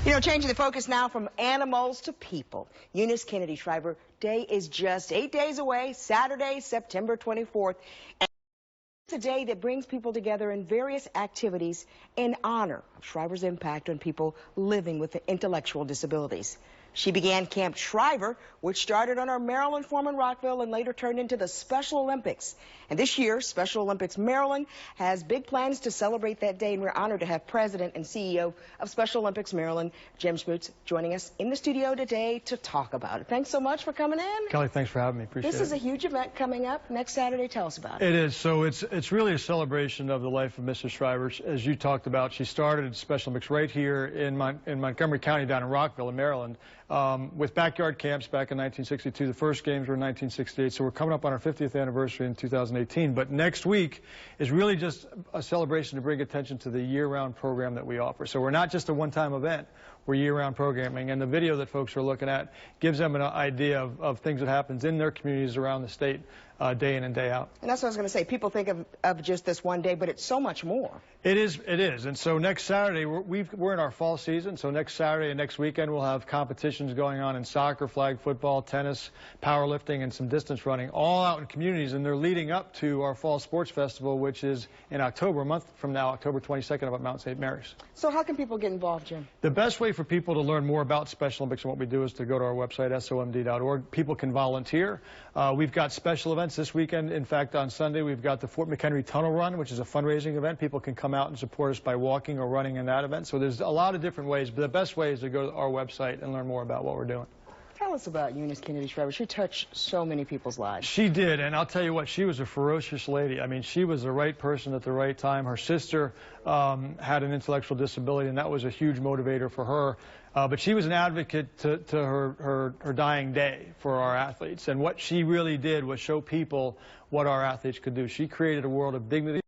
You know, changing the focus now from animals to people. Eunice Kennedy Shriver Day is just 8 days away, Saturday, September 24th. And it's a day that brings people together in various activities in honor of Shriver's impact on people living with intellectual disabilities. She began Camp Shriver, which started on our Maryland farm in Rockville and later turned into the Special Olympics. And this year, Special Olympics Maryland has big plans to celebrate that day, and we're honored to have President and CEO of Special Olympics Maryland, Jim Schmutz, joining us in the studio today to talk about it. Thanks so much for coming in. Kelly, thanks for having me. Appreciate it. This is a huge event coming up next Saturday. Tell us about it. It is. So it's really a celebration of the life of Mrs. Shriver. As you talked about, she started Special Olympics right here in Montgomery County down in Rockville in Maryland. With backyard camps back in 1962. The first games were in 1968, so we're coming up on our 50th anniversary in 2018. But next week is really just a celebration to bring attention to the year-round program that we offer. So we're not just a one-time event. We're year-round programming, and the video that folks are looking at gives them an idea of things that happens in their communities around the state day in and day out. And that's what I was going to say. People think of just this one day, but it's so much more. It is. And so next Saturday, we're in our fall season, so next Saturday and next weekend we'll have competitions going on in soccer, flag football, tennis, powerlifting, and some distance running, all out in communities, and they're leading up to our Fall Sports Festival, which is in October, a month from now, October 22nd, up at Mount St. Mary's. So how can people get involved, Jim? The best way for people to learn more about Special Olympics and what we do is to go to our website, somd.org. People can volunteer. We've got special events this weekend. In fact, on Sunday, we've got the Fort McHenry Tunnel Run, which is a fundraising event. People can come out and support us by walking or running in that event. So there's a lot of different ways, but the best way is to go to our website and learn more about what we're doing. Tell us about Eunice Kennedy Shriver. She touched so many people's lives. She did, and I'll tell you what, she was a ferocious lady. I mean, she was the right person at the right time. Her sister had an intellectual disability, and that was a huge motivator for her. But she was an advocate to her dying day for our athletes. And what she really did was show people what our athletes could do. She created a world of dignity and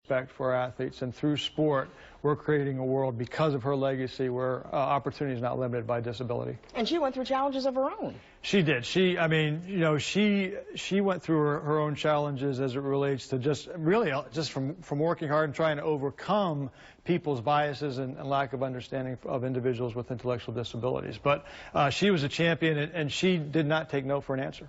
respect for our athletes. And through sport, we're creating a world, because of her legacy, where opportunity is not limited by disability. And she went through challenges of her own. She did. She went through her own challenges as it relates to just from working hard and trying to overcome people's biases and lack of understanding of individuals with intellectual disabilities. But she was a champion, and she did not take no for an answer.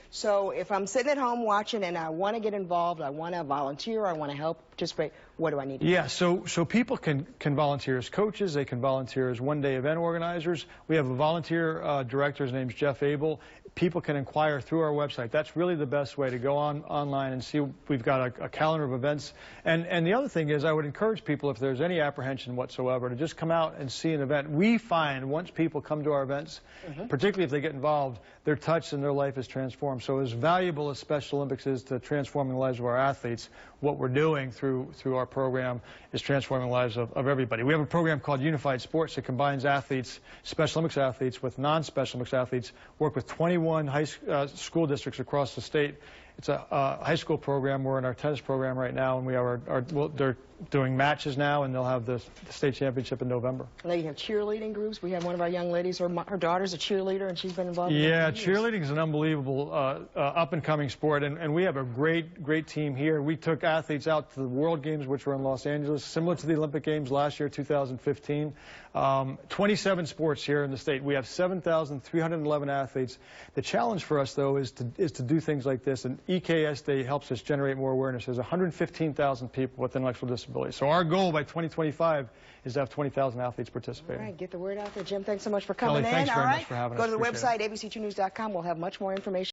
So if I'm sitting at home watching and I want to get involved, I want to volunteer, I want to help participate, what do I need to do? Yeah, so people can volunteer as coaches, they can volunteer as one-day event organizers. We have a volunteer director, his name's Jeff Abel. People can inquire through our website. That's really the best way to go online and see. We've got a calendar of events. And the other thing is, I would encourage people, if there's any apprehension whatsoever, to just come out and see an event. We find once people come to our events, particularly if they get involved, they're touched and their life is transformed. So as valuable as Special Olympics is to transforming the lives of our athletes, what we're doing through our program is transforming the lives of everybody. We have a program called Unified Sports that combines athletes, Special Olympics athletes with non-Special Olympics athletes, work with 21 school districts across the state. It's a high school program. We're in our tennis program right now, and we have they're doing matches now, and they'll have the state championship in November. And then you have cheerleading groups. We have one of our young ladies, her daughter's a cheerleader, and she's been involved in Yeah, cheerleading is an unbelievable up-and-coming sport, and we have a great team here. We took athletes out to the World Games, which were in Los Angeles, similar to the Olympic Games last year, 2015. 27 sports here in the state. We have 7,311 athletes. The challenge for us, though, is to do things like this, and EKS Day helps us generate more awareness. There's 115,000 people with intellectual disabilities. So our goal by 2025 is to have 20,000 athletes participate. All right, get the word out there. Jim, thanks so much for coming Kelly, thanks in. very much for having us. Go to the website, abc2news.com. We'll have much more information.